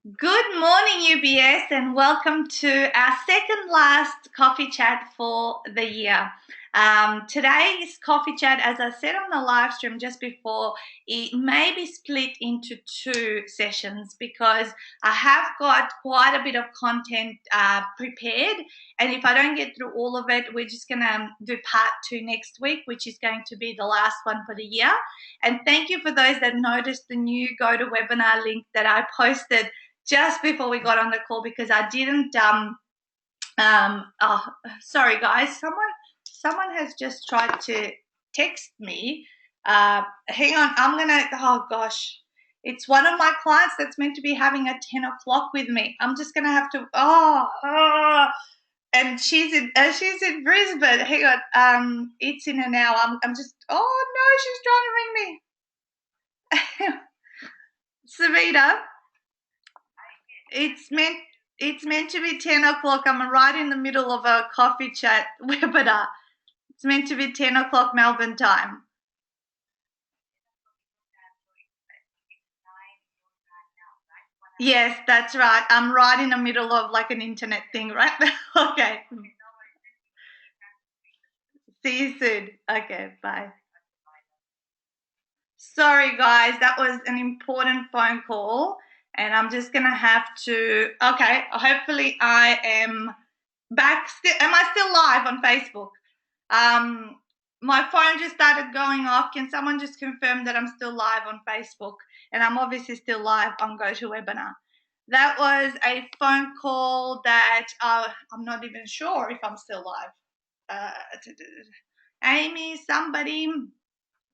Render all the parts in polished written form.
Good morning, UBS, and welcome to our second last coffee chat for the year. Today's coffee chat, as I said on the live stream just before, it may be split into two sessions because I have got quite a bit of content prepared, and if I don't get through all of it, we're just going to do part two next week, which is going to be the last one for the year. And thank you for those that noticed the new GoToWebinar link that I posted just before we got on the call because I didn't oh, sorry guys, someone has just tried to text me. Hang on, oh gosh, it's one of my clients that's meant to be having a 10 o'clock with me. I'm just gonna have to and she's in Brisbane. Hang on, it's in an hour. I'm just, oh no, she's trying to ring me. Savita, It's meant to be 10 o'clock. I'm right in the middle of a coffee chat webinar. It's meant to be 10 o'clock Melbourne time. Yes, that's right. I'm right in the middle of like an internet thing right now. Okay. See you soon. Okay, bye. Sorry, guys. That was an important phone call. And I'm just going to have to. Okay, hopefully I am back. Am I still live on Facebook? My phone just started going off. Can someone just confirm that I'm still live on Facebook? And I'm obviously still live on GoToWebinar. That was a phone call that I'm not even sure if I'm still live. Amy, somebody,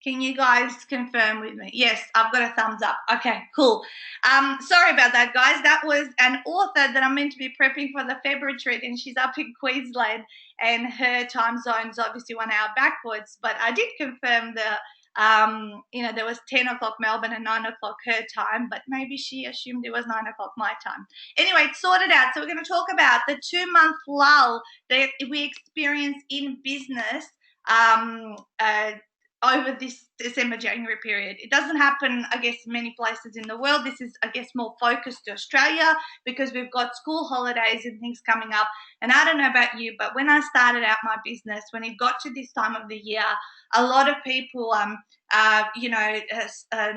can you guys confirm with me? Yes, I've got a thumbs up. Okay, cool. Sorry about that, guys. That was an author that I'm meant to be prepping for the February treat, and she's up in Queensland, and her time zone's obviously 1 hour backwards. But I did confirm there was 10 o'clock Melbourne and 9 o'clock her time, but maybe she assumed it was 9 o'clock my time. Anyway, it's sorted out. So we're going to talk about the 2-month lull that we experience in business over this December-January period. It doesn't happen, I guess, many places in the world. This is, I guess, more focused to Australia because we've got school holidays and things coming up. And I don't know about you, but when I started out my business, when it got to this time of the year, a lot of people,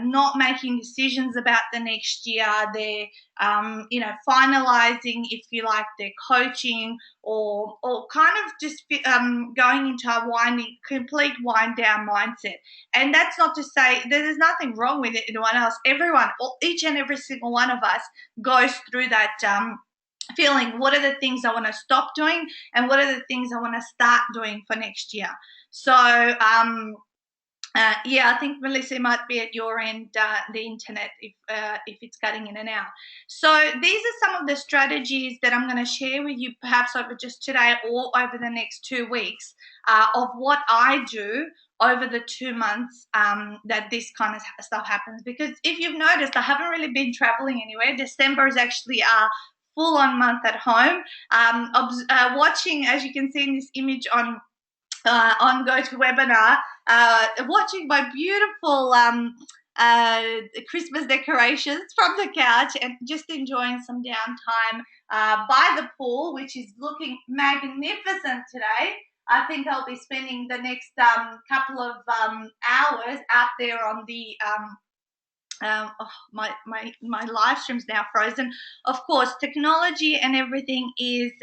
not making decisions about the next year. They're, finalizing, if you like, their coaching or kind of just going into a complete wind down mindset. And that's not to say there's nothing wrong with anyone else. Everyone, each and every single one of us goes through that feeling. What are the things I want to stop doing, and what are the things I want to start doing for next year? So I think Melissa might be at your end, the internet, if it's cutting in and out. So these are some of the strategies that I'm going to share with you, perhaps over just today or over the next 2 weeks, of what I do over the 2 months that this kind of stuff happens. Because if you've noticed, I haven't really been traveling anywhere. December is actually a full-on month at home. Watching, as you can see in this image on GoToWebinar, watching my beautiful Christmas decorations from the couch and just enjoying some downtime by the pool, which is looking magnificent today. I think I'll be spending the next couple of hours out there on the my live stream's now frozen. Of course, technology and everything is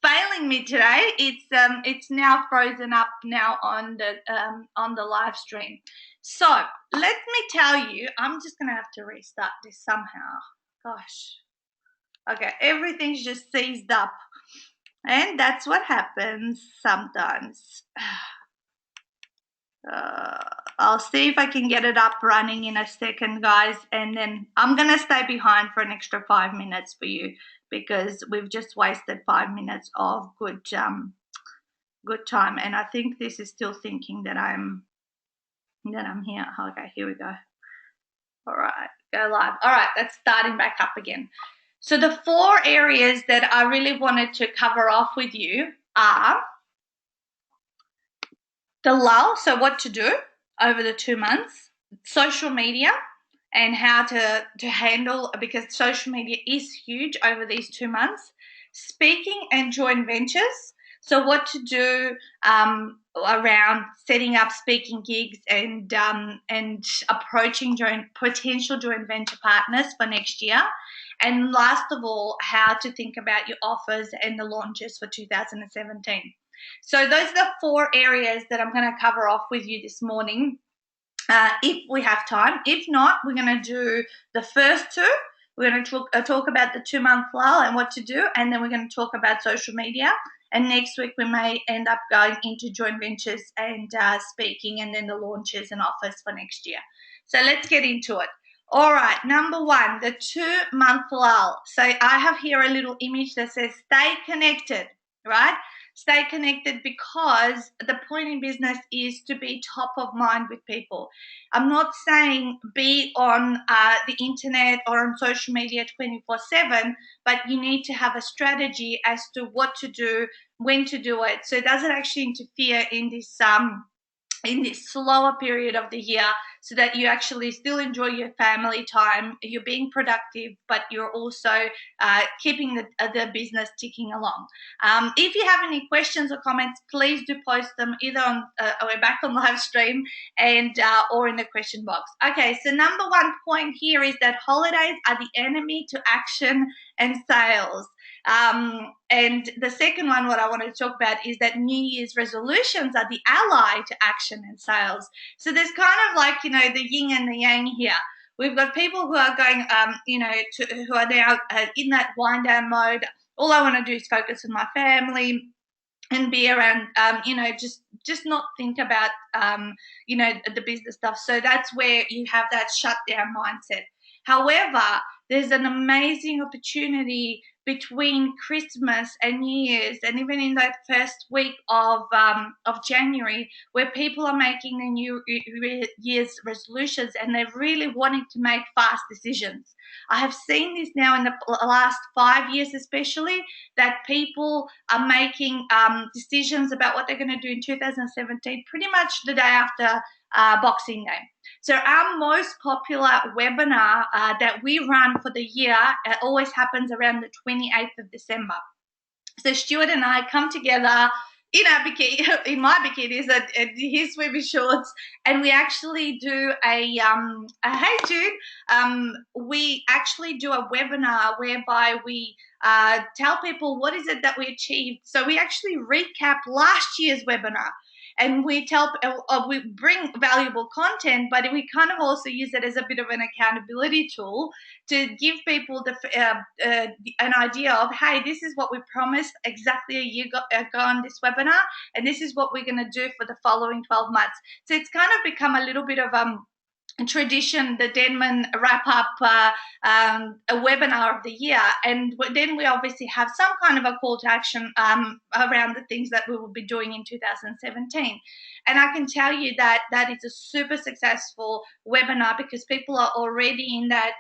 failing me today. It's now frozen up now on the live stream. So let me tell you, I'm just gonna have to restart this somehow. Gosh. Okay, everything's just seized up. And that's what happens sometimes. I'll see if I can get it up running in a second, guys, and then I'm gonna stay behind for an extra 5 minutes for you because we've just wasted 5 minutes of good time. And I think this is still thinking that I'm here. Okay, here we go. All right, go live. All right, that's starting back up again. So the 4 areas that I really wanted to cover off with you are the lull, so what to do over the 2 months, social media, and how to handle, because social media is huge over these 2 months. Speaking and joint ventures. So what to do around setting up speaking gigs and approaching potential joint venture partners for next year. And last of all, how to think about your offers and the launches for 2017. So those are the 4 areas that I'm going to cover off with you this morning, if we have time. If not, we're going to do the first 2. We're going to talk about the 2-month lull and what to do, and then we're going to talk about social media. And next week we may end up going into joint ventures and speaking, and then the launches and offers for next year. So let's get into it. All right, number 1, the 2-month lull. So I have here a little image that says stay connected, right? Stay connected, because the point in business is to be top of mind with people. I'm not saying be on the internet or on social media 24/7, but you need to have a strategy as to what to do, when to do it, so it doesn't actually interfere in this slower period of the year, so that you actually still enjoy your family time, you're being productive, but you're also keeping the business ticking along. If you have any questions or comments, please do post them either on we're back on live stream and or in the question box. Okay, so number 1 point here is that holidays are the enemy to action and sales. And the second one, what I wanted to talk about, is that New Year's resolutions are the ally to action and sales. So there's kind of like, the yin and the yang here. We've got people who are going, who are now in that wind down mode. All I want to do is focus on my family and be around, just not think about, the business stuff. So that's where you have that shutdown mindset. However, there's an amazing opportunity between Christmas and New Year's, and even in that first week of January, where people are making their New Year's resolutions and they're really wanting to make fast decisions. I have seen this now in the last 5 years, especially, that people are making decisions about what they're going to do in 2017 pretty much the day after Boxing Day. So our most popular webinar that we run for the year always happens around the 28th of December. So Stuart and I come together in our bikini, in my bikinis and his swimming shorts, and we actually do a hey Jude, we actually do a webinar whereby we tell people what is it that we achieved. So we actually recap last year's webinar. And we we bring valuable content, but we kind of also use it as a bit of an accountability tool to give people an idea of, hey, this is what we promised exactly a year ago on this webinar, and this is what we're going to do for the following 12 months. So it's kind of become a little bit of tradition, the Denman wrap up a webinar of the year, and then we obviously have some kind of a call to action around the things that we will be doing in 2017. And I can tell you that that is a super successful webinar, because people are already in that,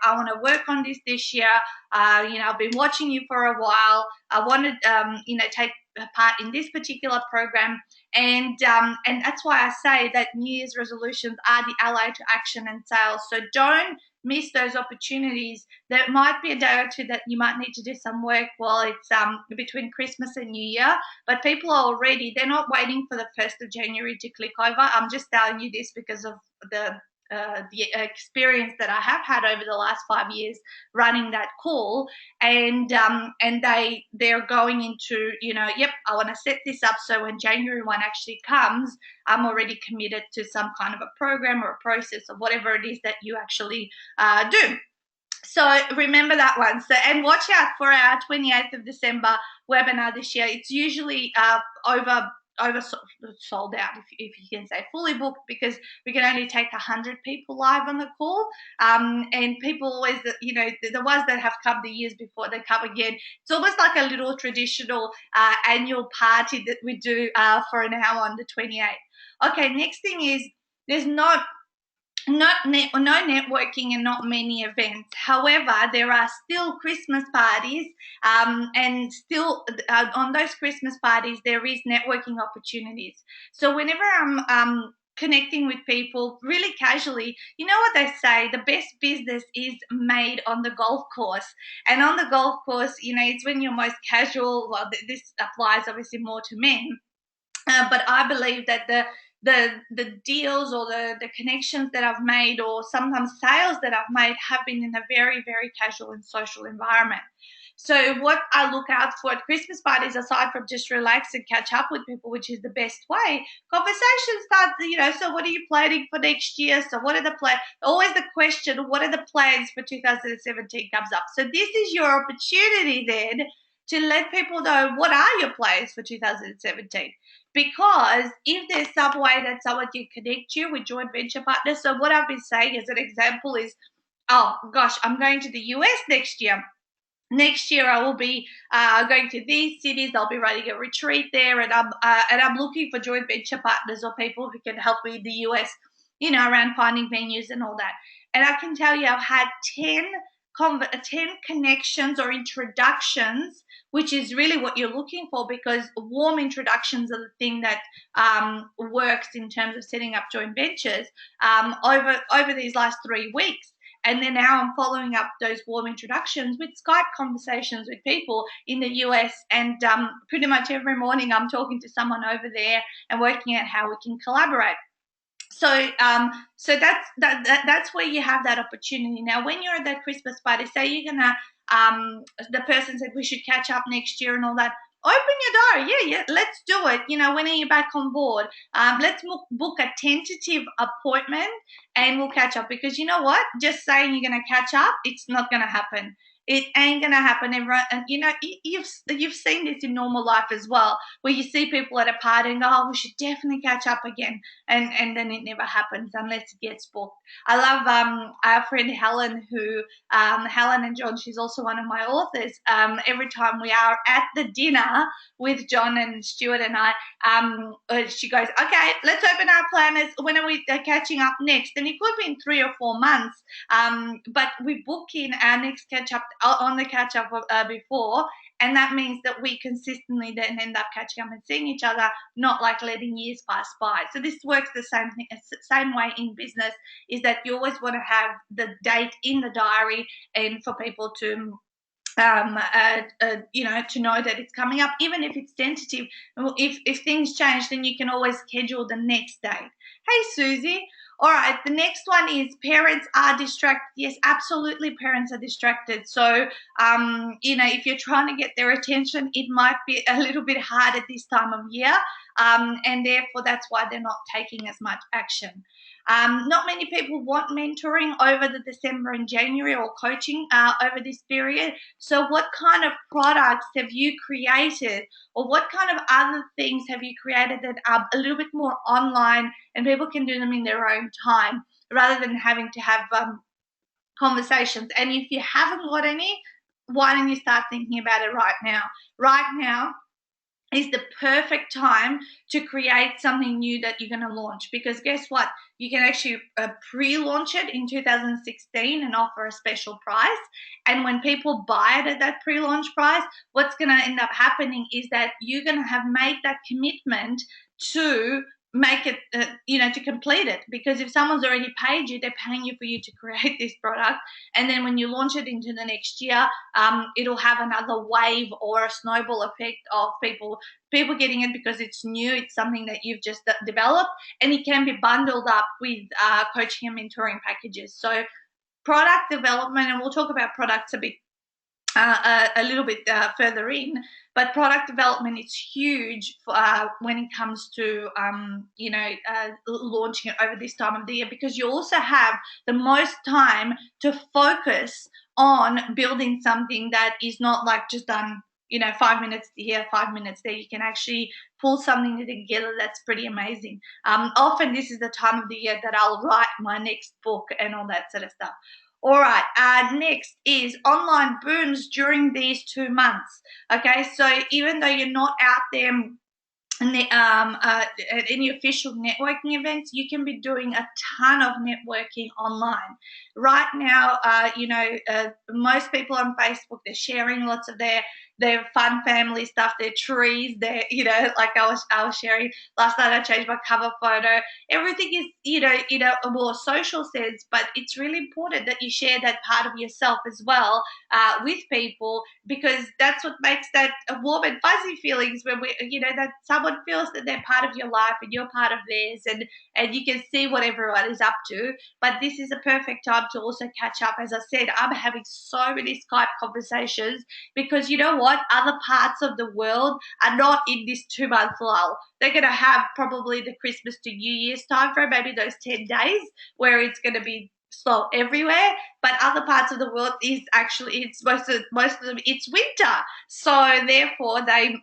I want to work on this year. I've been watching you for a while. I want to, take part in this particular program. And that's why I say that New Year's resolutions are the ally to action and sales. So don't miss those opportunities. There might be a day or two that you might need to do some work while it's between Christmas and New Year, but people are already, they're not waiting for the 1st of January to click over. I'm just telling you this because of the experience that I have had over the last 5 years running that call, and they're going into, yep, I want to set this up so when January 1 actually comes, I'm already committed to some kind of a program or a process or whatever it is that you actually do. So remember that one. So, and watch out for our 28th of December webinar this year. It's usually over sold out, if you can say, fully booked, because we can only take 100 people live on the call, and people always, the ones that have come the years before, they come again. It's almost like a little traditional annual party that we do for an hour on the 28th. Okay, next thing is there's no networking and not many events. However, there are still Christmas parties, and still on those Christmas parties there is networking opportunities. So whenever I'm connecting with people really casually. You know what they say, the best business is made on the golf course. And on the golf course, it's when you're most casual. Well, this applies obviously more to men, but I believe that the deals or the connections that I've made, or sometimes sales that I've made, have been in a very, very casual and social environment. So what I look out for at Christmas parties, aside from just relax and catch up with people, which is the best way, conversations start, so what are you planning for next year? So what are the plans? Always the question, what are the plans for 2017 comes up. So this is your opportunity then to let people know what are your plans for 2017. Because if there's some way that someone can connect you with joint venture partners, so what I've been saying as an example is, oh gosh, I'm going to the US next year. Next year I will be going to these cities. I'll be running a retreat there, and I'm looking for joint venture partners or people who can help me in the US, around finding venues and all that. And I can tell you, I've had 10 connections or introductions, which is really what you're looking for, because warm introductions are the thing that works in terms of setting up joint ventures over these last 3 weeks. And then now I'm following up those warm introductions with Skype conversations with people in the US. And pretty much every morning I'm talking to someone over there and working out how we can collaborate. So that's where you have that opportunity. Now, when you're at that Christmas party, say you're gonna, the person said we should catch up next year and all that. Open your diary. Yeah, let's do it. When are you back on board? Let's book a tentative appointment and we'll catch up, because you know what? Just saying you're going to catch up, it's not going to happen. It ain't going to happen. Everyone, and you've seen this in normal life as well, where you see people at a party and go, oh, we should definitely catch up again. And then it never happens unless it gets booked. I love our friend Helen, Helen and John, she's also one of my authors. Every time we are at the dinner with John and Stuart and I, she goes, okay, let's open our planners. When are we catching up next? And it could be in 3 or 4 months. But we book in our next catch up on the catch up before. And that means that we consistently then end up catching up and seeing each other, not like letting years pass by. So this works the same way in business, is that you always want to have the date in the diary, and for people to to know that it's coming up, even if it's tentative. If things change, then you can always schedule the next date. Hey, Susie. All right, the next one is parents are distracted. Yes, absolutely, parents are distracted. So, if you're trying to get their attention, it might be a little bit hard at this time of year, and therefore that's why they're not taking as much action. Not many people want mentoring over the December and January, or coaching over this period. So what kind of products have you created, or what kind of other things have you created that are a little bit more online and people can do them in their own time rather than having to have conversations? And if you haven't got any, why don't you start thinking about it right now? Right now is the perfect time to create something new that you're going to launch, because guess what? You can actually pre-launch it in 2016 and offer a special price. And when people buy it at that pre-launch price, what's going to end up happening is that you're going to have made that commitment to make it, to complete it. Because if someone's already paid you, they're paying you for you to create this product. And then when you launch it into the next year, it'll have another wave or a snowball effect of people getting it because it's new. It's something that you've just developed, and it can be bundled up with coaching and mentoring packages. So product development, and we'll talk about products a little bit further in, but product development is huge for, when it comes to launching it over this time of the year, because you also have the most time to focus on building something that is not like just done 5 minutes here, 5 minutes there. You can actually pull something together that's pretty amazing. Often this is the time of the year that I'll write my next book and all that sort of stuff. All right, next is online booms during these 2 months. Okay, so even though you're not out there at any official networking events, you can be doing a ton of networking online. Right now, most people on Facebook, they're sharing lots of their their fun family stuff, their trees, their, like I was sharing last night, I changed my cover photo. Everything is, in a more social sense, but it's really important that you share that part of yourself as well with people, because that's what makes that warm and fuzzy feelings when that someone feels that they're part of your life and you're part of theirs, and you can see what everyone is up to. But this is a perfect time to also catch up. As I said, I'm having so many Skype conversations because you know what? Other parts of the world are not in this 2 month lull. They're going to have probably the Christmas to New Year's time frame, maybe those 10 days where it's going to be slow everywhere. But other parts of the world is actually, it's most of them, it's winter. So therefore they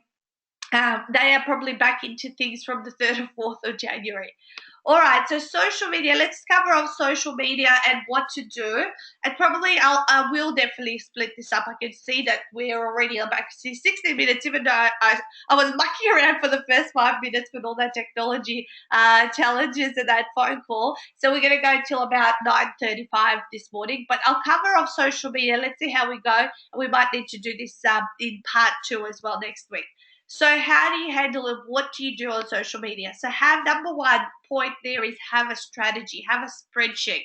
are probably back into things from the 3rd or 4th of January. All right, so social media. Let's cover off social media and what to do. And probably I will definitely split this up. I can see that we're already back to 60 minutes, even though I was mucking around for the first 5 minutes with all that technology challenges and that phone call. So we're going to go till about 9:35 this morning. But I'll cover off social media. Let's see how we go. And we might need to do this in part 2 as well next week. So how do you handle it? What do you do on social media? So number one point there is have a strategy, have a spreadsheet.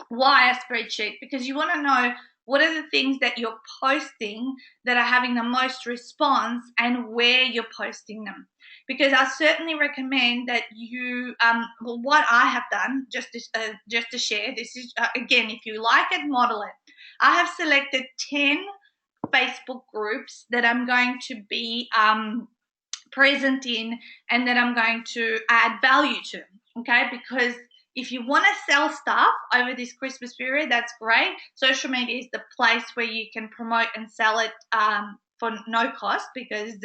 Why a spreadsheet? Because you want to know what are the things that you're posting that are having the most response and where you're posting them. Because I certainly recommend that you, what I have done, just to share, this is, again, if you like it, model it. I have selected 10 Facebook groups that I'm going to be present in and that I'm going to add value to, okay? Because if you want to sell stuff over this Christmas period, that's great. Social media is the place where you can promote and sell it for no cost, because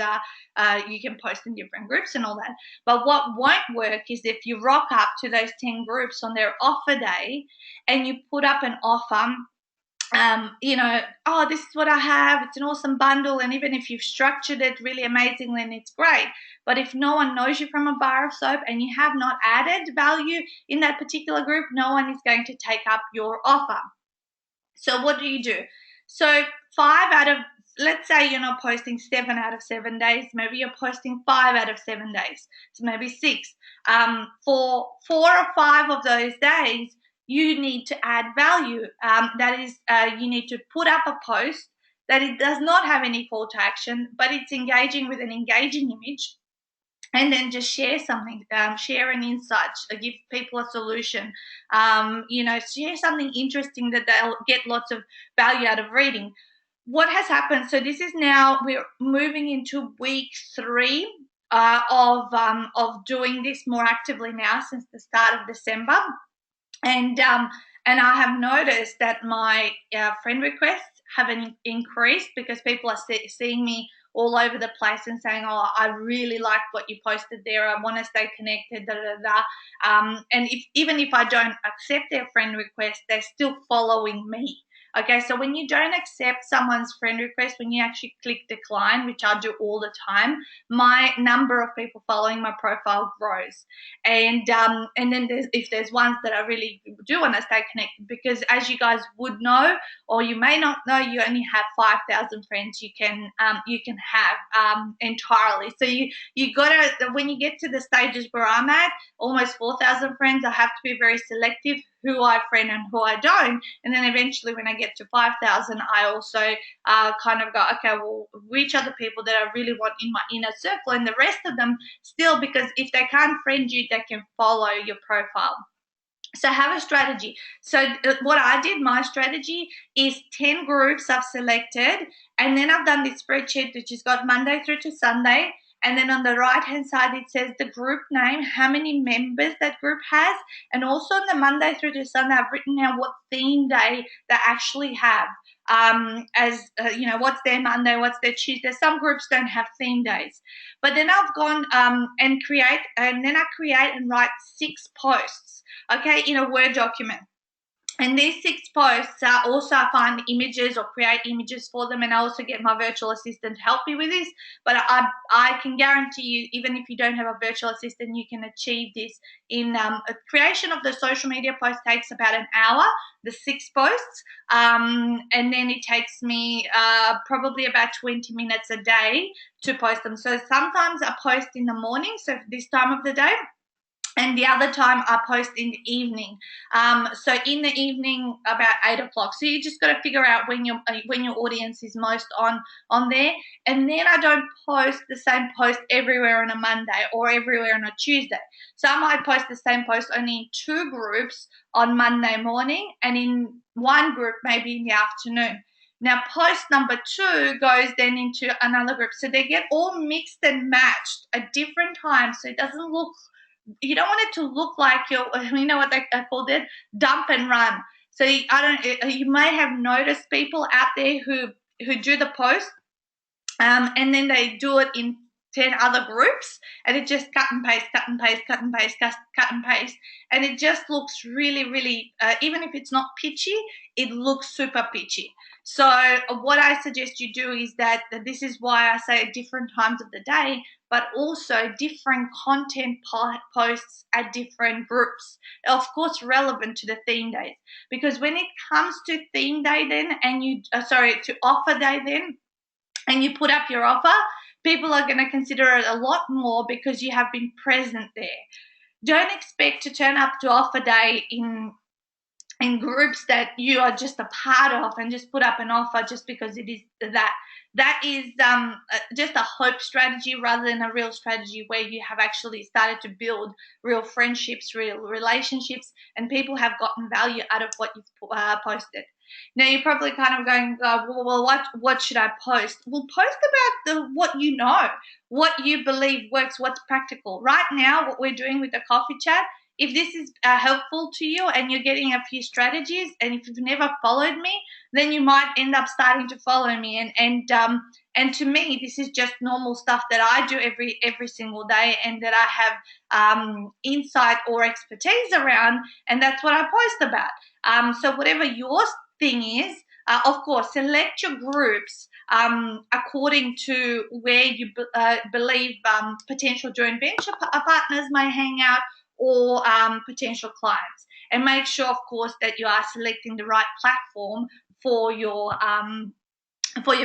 you can post in different groups and all that. But what won't work is if you rock up to those 10 groups on their offer day and you put up an offer, oh, this is what I have, it's an awesome bundle, and even if you've structured it really amazingly and it's great, but if no one knows you from a bar of soap and you have not added value in that particular group, no one is going to take up your offer. So what do? So let's say you're not posting 7 out of 7 days, maybe you're posting 5 out of 7 days, so maybe 6. For 4 or 5 of those days, you need to add value. That is, you need to put up a post that it does not have any call to action, but it's engaging with an engaging image, and then just share something, share an insight, give people a solution, share something interesting that they'll get lots of value out of reading. What has happened, so this is now, we're moving into week 3 of doing this more actively now since the start of December. And I have noticed that my friend requests have increased because people are seeing me all over the place and saying, oh, I really liked what you posted there. I want to stay connected, and even if I don't accept their friend request, they're still following me. Okay, so when you don't accept someone's friend request, when you actually click decline, which I do all the time, my number of people following my profile grows. And then if there's ones that I really do want to stay connected, because as you guys would know, or you may not know, you only have 5,000 friends you can have entirely. So you gotta, when you get to the stages where I'm at, almost 4,000 friends, I have to be very selective who I friend and who I don't. And then eventually when I get to 5,000, I also kind of go, okay, well, which are the people that I really want in my inner circle, and the rest of them still, because if they can't friend you, they can follow your profile. So have a strategy. So what I did, my strategy is 10 groups I've selected, and then I've done this spreadsheet which has got Monday through to Sunday. And then on the right-hand side, it says the group name, how many members that group has. And also on the Monday through to Sunday, I've written out what theme day they actually have. What's their Monday, what's their Tuesday. Some groups don't have theme days. But then I've gone and I create and write 6 posts, okay, in a Word document. And these 6 posts are also, I find images or create images for them, and I also get my virtual assistant to help me with this. But I can guarantee you, even if you don't have a virtual assistant, you can achieve this in a creation of the social media post takes about an hour, the 6 posts, and then it takes me probably about 20 minutes a day to post them. So sometimes I post in the morning, so this time of the day, and the other time I post in the evening. So in the evening about 8 o'clock. So you just got to figure out when your audience is most on there. And then I don't post the same post everywhere on a Monday or everywhere on a Tuesday. So I might post the same post only in 2 groups on Monday morning, and in 1 group maybe in the afternoon. Now, post number 2 goes then into another group. So they get all mixed and matched at different times. So it doesn't look, you don't want it to look like you know what they called it, dump and run. So you may have noticed people out there who do the post, and then they do it in 10 other groups, and it just cut and paste, cut and paste, cut and paste, cut and paste, and it just looks really, really, even if it's not pitchy, it looks super pitchy. So what I suggest you do is that this is why I say at different times of the day, but also different content posts at different groups, of course relevant to the theme days. Because when it comes to theme day then, and to offer day then, and you put up your offer, people are going to consider it a lot more because you have been present there. Don't expect to turn up to offer day in groups that you are just a part of and just put up an offer just because it is that. That is just a hope strategy rather than a real strategy where you have actually started to build real friendships, real relationships, and people have gotten value out of what you've posted. Now you're probably kind of going, well, what should I post? Well, post about what you know, what you believe works, what's practical. Right now, what we're doing with the coffee chat, if this is helpful to you and you're getting a few strategies, and if you've never followed me, then you might end up starting to follow me. And to me, this is just normal stuff that I do every single day, and that I have insight or expertise around, and that's what I post about. So whatever your thing is, of course, select your groups according to where you believe potential joint venture partners may hang out, or potential clients, and make sure, of course, that you are selecting the right platform for your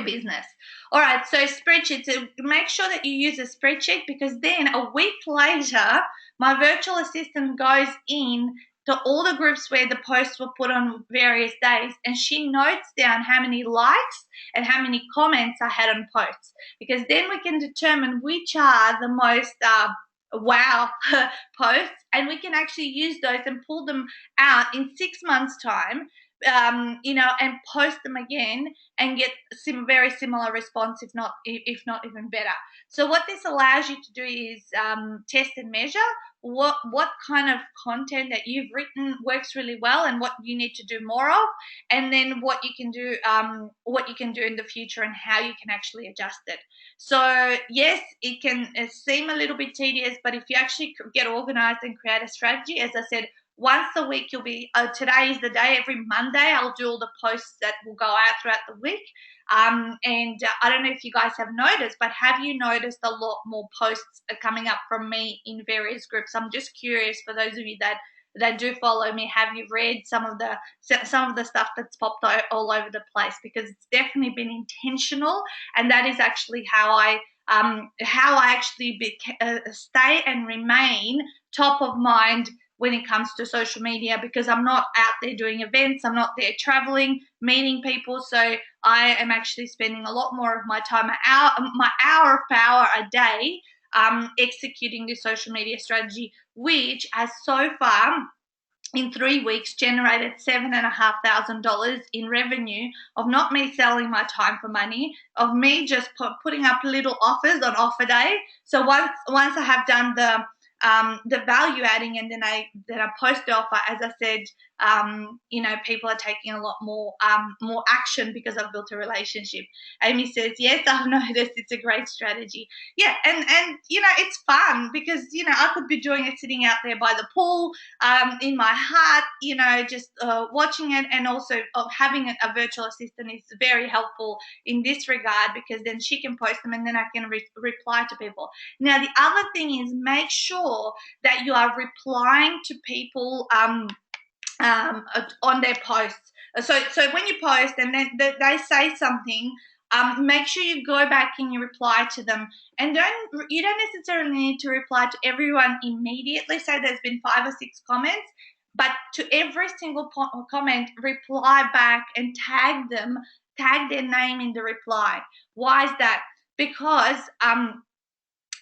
business. All right, so spreadsheet. So make sure that you use a spreadsheet, because then a week later, my virtual assistant goes in to all the groups where the posts were put on various days, and she notes down how many likes and how many comments I had on posts, because then we can determine which are the most wow posts, and we can actually use those and pull them out in 6 months' time, and post them again and get very similar response, if not even better. So what this allows you to do is test and measure what kind of content that you've written works really well and what you need to do more of, and then what you can do in the future and how you can actually adjust it. So yes, it can seem a little bit tedious, but if you actually get organized and create a strategy, as I said, once a week you'll be, today is the day, every Monday I'll do all the posts that will go out throughout the week. And I don't know if you guys have noticed, but have you noticed a lot more posts are coming up from me in various groups? I'm just curious, for those of you that do follow me, have you read some of the stuff that's popped all over the place? Because it's definitely been intentional, and that is actually how I actually stay and remain top of mind when it comes to social media, because I'm not out there doing events, I'm not there traveling, meeting people. So I am actually spending a lot more of my time, my hour of power a day, executing this social media strategy, which has so far in 3 weeks generated $7,500 in revenue, of not me selling my time for money, of me just putting up little offers on offer day. So once I have done the value adding, and then I post the offer. As I said, people are taking a lot more action because I've built a relationship. Amy says, yes, I've noticed, it's a great strategy. Yeah, and it's fun because I could be doing it sitting out there by the pool, in my heart, just watching it, and also having a virtual assistant is very helpful in this regard, because then she can post them and then I can reply to people. Now, the other thing is, make sure that you are replying to people on their posts. So when you post and then they say something, make sure you go back and you reply to them. And you don't necessarily need to reply to everyone immediately. Say there's been 5 or 6 comments, but to every single comment, reply back and tag their name in the reply. Why is that? Because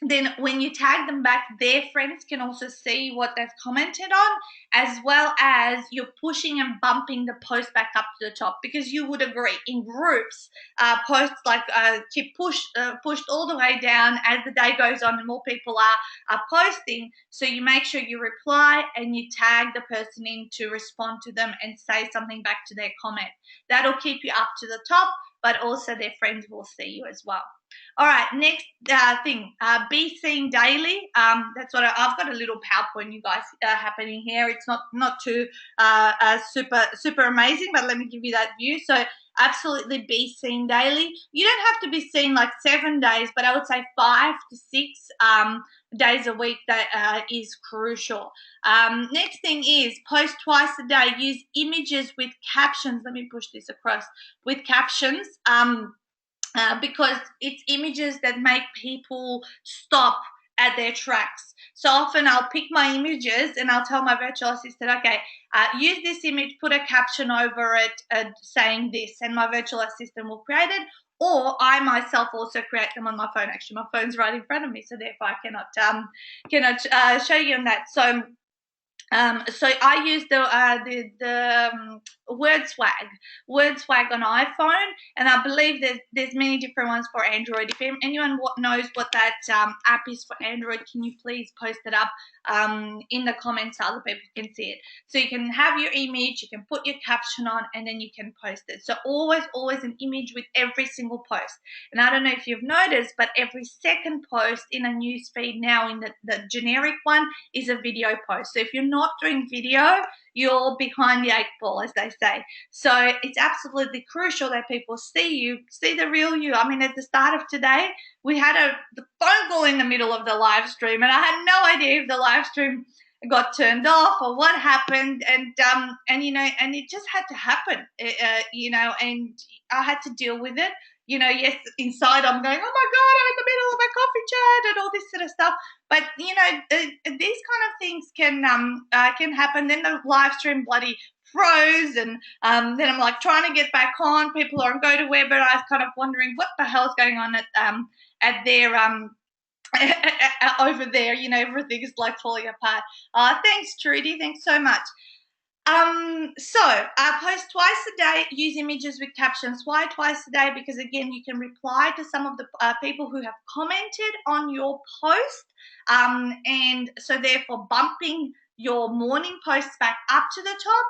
then when you tag them back, their friends can also see what they've commented on, as well as you're pushing and bumping the post back up to the top, because you would agree in groups, posts keep pushed all the way down as the day goes on and more people are posting. So you make sure you reply and you tag the person in to respond to them and say something back to their comment. That'll keep you up to the top, but also their friends will see you as well. All right, next thing, be seen daily. That's what I've got a little PowerPoint, you guys, happening here. It's not too super amazing, but let me give you that view. So absolutely be seen daily. You don't have to be seen like 7 days, but I would say 5 to 6 days a week. That is crucial. Next thing is post twice a day. Use images with captions. Let me push this across with captions. Because it's images that make people stop at their tracks. So often I'll pick my images and I'll tell my virtual assistant, okay, use this image, put a caption over it saying this, and my virtual assistant will create it. Or I myself also create them on my phone. Actually, my phone's right in front of me, so therefore I cannot show you on that. So I use the word swag on iPhone, and I believe there's many different ones for Android. If anyone knows what that app is for Android, can you please post it up in the comments so other people can see it? So you can have your image, you can put your caption on, and then you can post it. So always an image with every single post. And I don't know if you've noticed, but every second post in a news feed now, in the generic one, is a video post. So if you're not doing video, you're behind the 8 ball, as they say. So it's absolutely crucial that people see the real you. I mean, at the start of today, we had the phone call in the middle of the live stream, and I had no idea if the live stream got turned off or what happened, and it just had to happen, and I had to deal with it. Yes, inside I'm going, oh my God, I'm in the middle of a coffee chat and all this sort of stuff. But these kind of things can happen. Then the live stream bloody froze, and then I'm like trying to get back on. People are on GoToWebinar, but I was kind of wondering what the hell's going on at their over there. Everything is like falling apart. Thanks, Trudy. Thanks so much. Post twice a day, use images with captions. Why twice a day? Because again, you can reply to some of the people who have commented on your post, and so therefore bumping your morning posts back up to the top,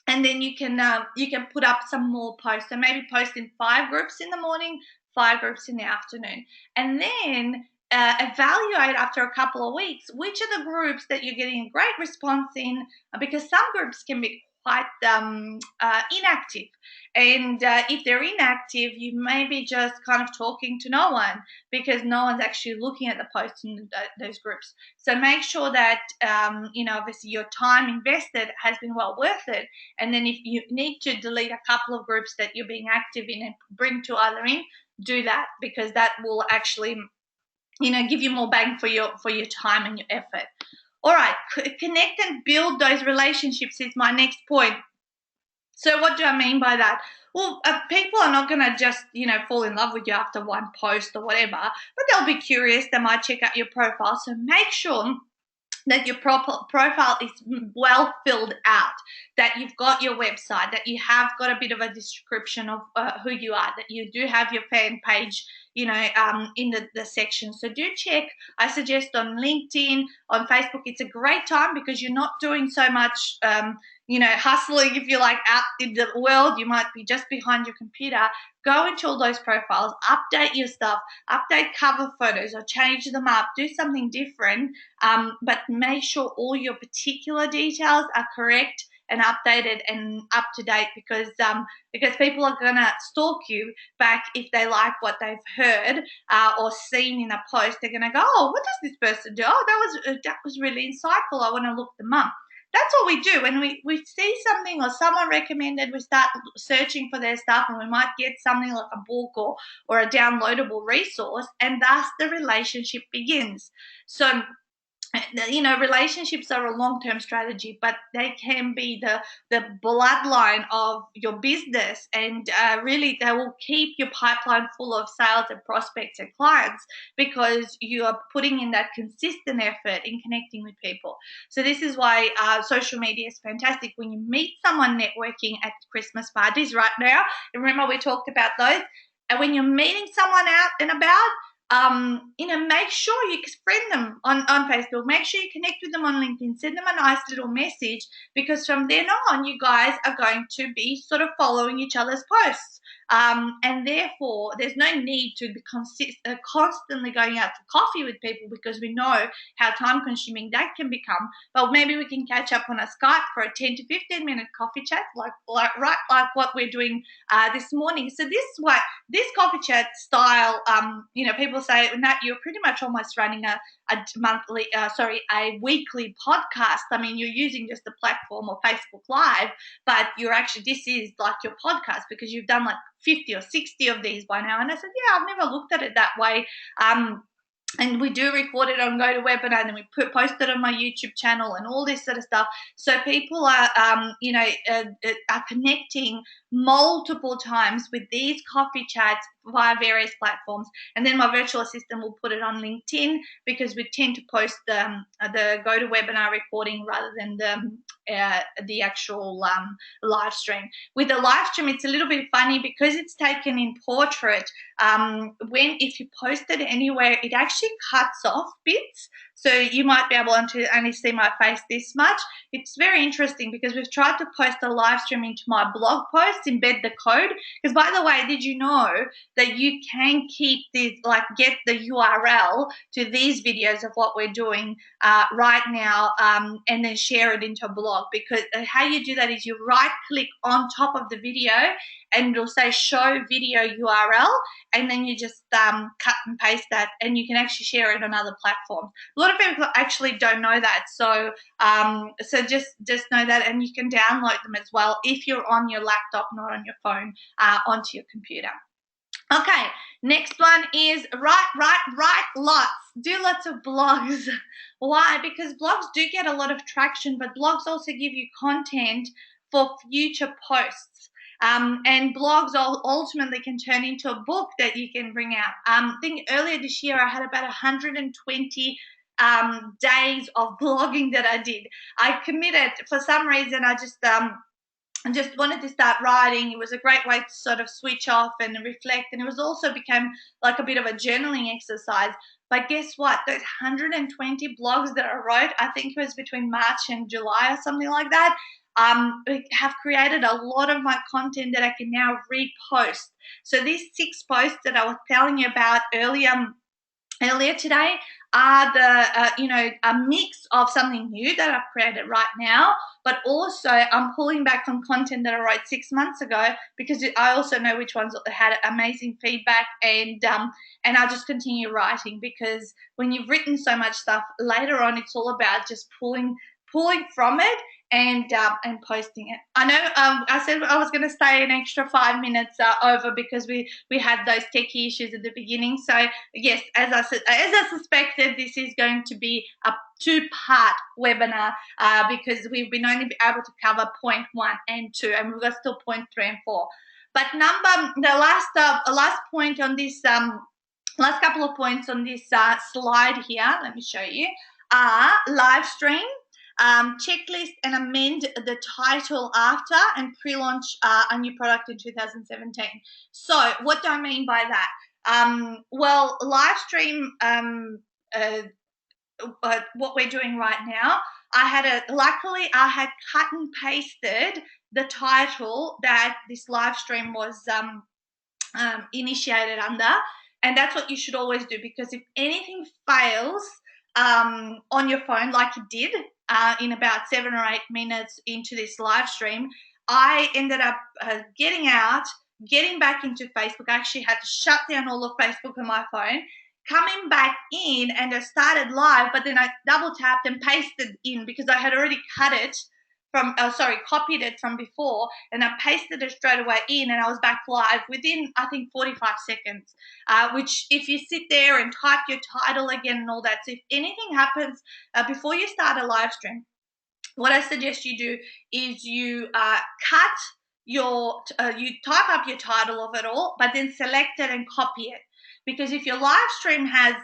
and then you can put up some more posts. So maybe post in 5 groups in the morning, 5 groups in the afternoon, and then evaluate after a couple of weeks which are the groups that you're getting a great response in, because some groups can be quite inactive, and if they're inactive, you may be just kind of talking to no one because no one's actually looking at the posts in those groups. So make sure that obviously your time invested has been well worth it, and then if you need to delete a couple of groups that you're being active in and bring 2 other in, do that, because that will actually give you more bang for your time and your effort. All right, connect and build those relationships is my next point. So what do I mean by that? Well, people are not going to just, fall in love with you after one post or whatever, but they'll be curious. They might check out your profile. So make sure that your profile is well filled out, that you've got your website, that you have got a bit of a description of who you are, that you do have your fan page, in the section. So do check. I suggest on LinkedIn, on Facebook, it's a great time because you're not doing so much, hustling. If you're like out in the world, you might be just behind your computer. Go into all those profiles, update your stuff, update cover photos or change them up, do something different, but make sure all your particular details are correct and updated and up to date because people are gonna stalk you back if they like what they've heard or seen in a post. They're gonna go, oh, what does this person do? Oh, that was really insightful. I want to look them up. That's what we do when we see something or someone recommended. We start searching for their stuff, and we might get something like a book or a downloadable resource, and thus the relationship begins. So relationships are a long-term strategy, but they can be the bloodline of your business, and really they will keep your pipeline full of sales and prospects and clients because you are putting in that consistent effort in connecting with people. So this is why social media is fantastic. When you meet someone networking at Christmas parties right now, remember we talked about those, and when you're meeting someone out and about, make sure you friend them on Facebook. Make sure you connect with them on LinkedIn. Send them a nice little message because from then on, you guys are going to be sort of following each other's posts. And therefore, there's no need to be constantly going out for coffee with people because we know how time-consuming that can become. But maybe we can catch up on a Skype for a 10 to 15-minute coffee chat, like what we're doing this morning. So this coffee chat style, people say, Nat, you're pretty much almost running a weekly podcast. I mean, you're using just the platform or Facebook Live, but this is like your podcast because you've done like 50 or 60 of these by now. And I said, yeah, I've never looked at it that way. And we do record it on GoToWebinar, and then we post it on my YouTube channel and all this sort of stuff. So people are, are connecting multiple times with these coffee chats via various platforms. And then my virtual assistant will put it on LinkedIn because we tend to post the GoToWebinar recording rather than the actual live stream. With the live stream, it's a little bit funny because it's taken in portrait. If you post it anywhere, it actually cuts off bits. So you might be able to only see my face this much. It's very interesting because we've tried to post a live stream into my blog post, embed the code. Because by the way, did you know that you can keep this, get the URL to these videos of what we're doing right now, and then share it into a blog? Because how you do that is you right click on top of the video and it'll say show video URL, and then you just cut and paste that, and you can actually share it on other platforms. A lot of people actually don't know that, so just know that, and you can download them as well if you're on your laptop, not on your phone, onto your computer. Okay, next one is write lots. Do lots of blogs. Why? Because blogs do get a lot of traction, but blogs also give you content for future posts. And blogs ultimately can turn into a book that you can bring out. I think earlier this year I had about 120 days of blogging that I did. I committed, for some reason, I just wanted to start writing. It was a great way to sort of switch off and reflect, and it was also became like a bit of a journaling exercise. But guess what? Those 120 blogs that I wrote, I think it was between March and July or something like that, have created a lot of my content that I can now repost. So these 6 posts that I was telling you about earlier today are a mix of something new that I've created right now, but also I'm pulling back from content that I wrote 6 months ago because I also know which ones had amazing feedback, and I'll just continue writing because when you've written so much stuff, later on it's all about just pulling from it and posting it. I know I said I was going to stay an extra 5 minutes over because we had those techie issues at the beginning. So yes, as I suspected, this is going to be a 2-part webinar because we've been only able to cover point 1 and 2, and we've got still point 3 and 4. But the last point on this last couple of points on this slide here, let me show you, are live stream, checklist and amend the title after, and pre-launch a new product in 2017. So what do I mean by that? Well, live stream, what we're doing right now, luckily I had cut and pasted the title that this live stream was initiated under, and that's what you should always do, because if anything fails on your phone like it did in about 7 or 8 minutes into this live stream, I ended up getting back into Facebook. I actually had to shut down all of Facebook on my phone, coming back in, and I started live, but then I double tapped and pasted in because I had already copied it from before, and I pasted it straight away in, and I was back live within, I think, 45 seconds, which if you sit there and type your title again and all that, so if anything happens before you start a live stream, what I suggest you do is you you type up your title of it all, but then select it and copy it. Because if your live stream has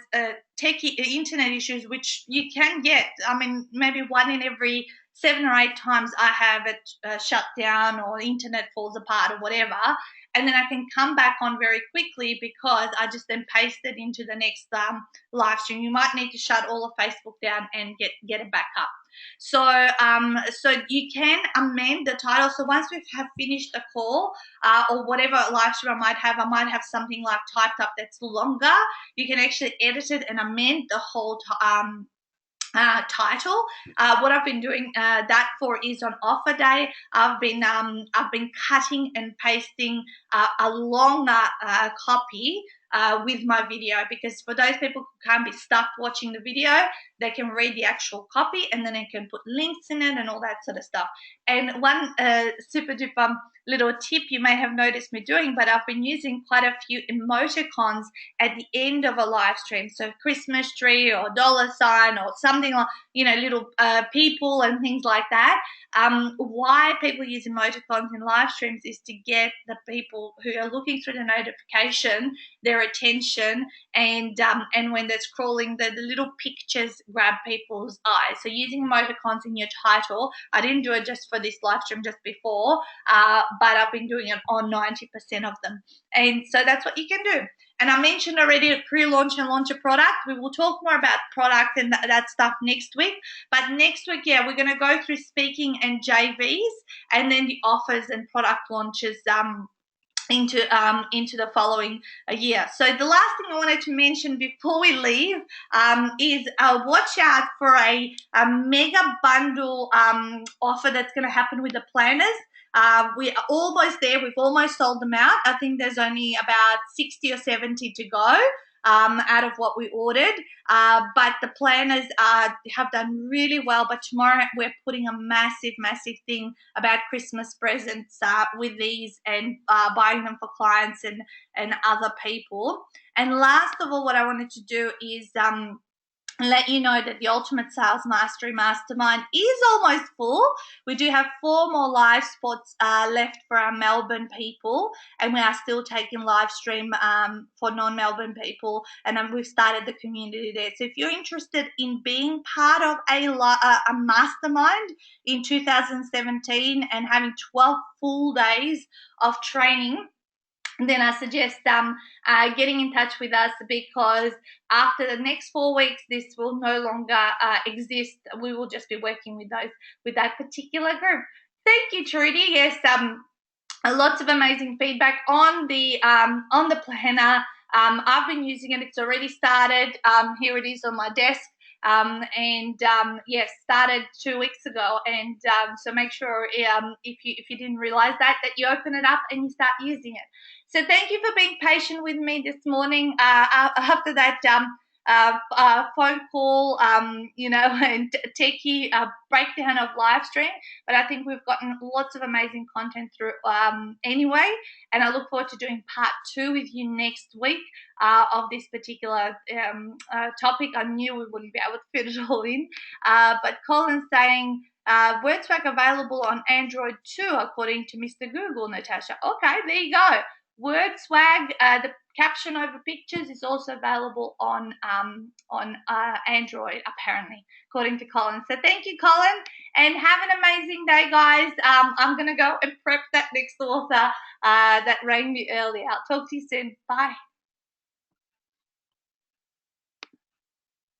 techie internet issues, which you can get, I mean, maybe 1 in every 7 or 8 times I have it shut down or internet falls apart or whatever, and then I can come back on very quickly because I just then paste it into the next live stream. You might need to shut all of Facebook down and get it back up. So you can amend the title. So once we have finished a call or whatever live stream I might have something like typed up that's longer. You can actually edit it and amend the whole title. What I've been doing that for is on offer day. I've been cutting and pasting a longer copy with my video, because for those people who can't be stuck watching the video, they can read the actual copy and then they can put links in it and all that sort of stuff. And one super duper little tip you may have noticed me doing, but I've been using quite a few emoticons at the end of a live stream. So Christmas tree or dollar sign or something like, little people and things like that. Why people use emoticons in live streams is to get the people who are looking through the notification their attention, and when they're scrolling, the little pictures grab people's eyes. So using emoticons in your title, I didn't do it just for this live stream just before, but I've been doing it on 90% of them. And so that's what you can do. And I mentioned already pre-launch and launch a product. We will talk more about product and that stuff next week. But next week, we're going to go through speaking and JVs, and then the offers and product launches into the following year. So the last thing I wanted to mention before we leave is watch out for a mega bundle offer that's going to happen with the planners. We are almost there. We've almost sold them out. I think there's only about 60 or 70 to go out of what we ordered. But the planners have done really well. But tomorrow we're putting a massive, massive thing about Christmas presents with these, and buying them for clients and other people. And last of all, what I wanted to do is let you know that the Ultimate Sales Mastery Mastermind is almost full. We do have 4 more live spots left for our Melbourne people, and we are still taking live stream for non-Melbourne people, and we've started the community there. So if you're interested in being part of a mastermind in 2017 and having 12 full days of training, then I suggest getting in touch with us, because after the next 4 weeks, this will no longer exist. We will just be working with that particular group. Thank you, Trudy. Yes, lots of amazing feedback on the planner. I've been using it. It's already started. Here it is on my desk. Yes, started 2 weeks ago, and so make sure if you didn't realize that you open it up and you start using it. So thank you for being patient with me this morning after that phone call, and techie breakdown of live stream. But I think we've gotten lots of amazing content through anyway, and I look forward to doing part 2 with you next week of this particular topic. I knew we wouldn't be able to fit it all in, but Colin's saying WordSwag available on Android too, according to Mr. Google, Natasha. Okay, there you go. WordSwag, the caption over pictures, is also available on Android, apparently, according to Colin. So thank you, Colin, and have an amazing day, guys. I'm going to go and prep that next author that rang me earlier. I'll talk to you soon. Bye.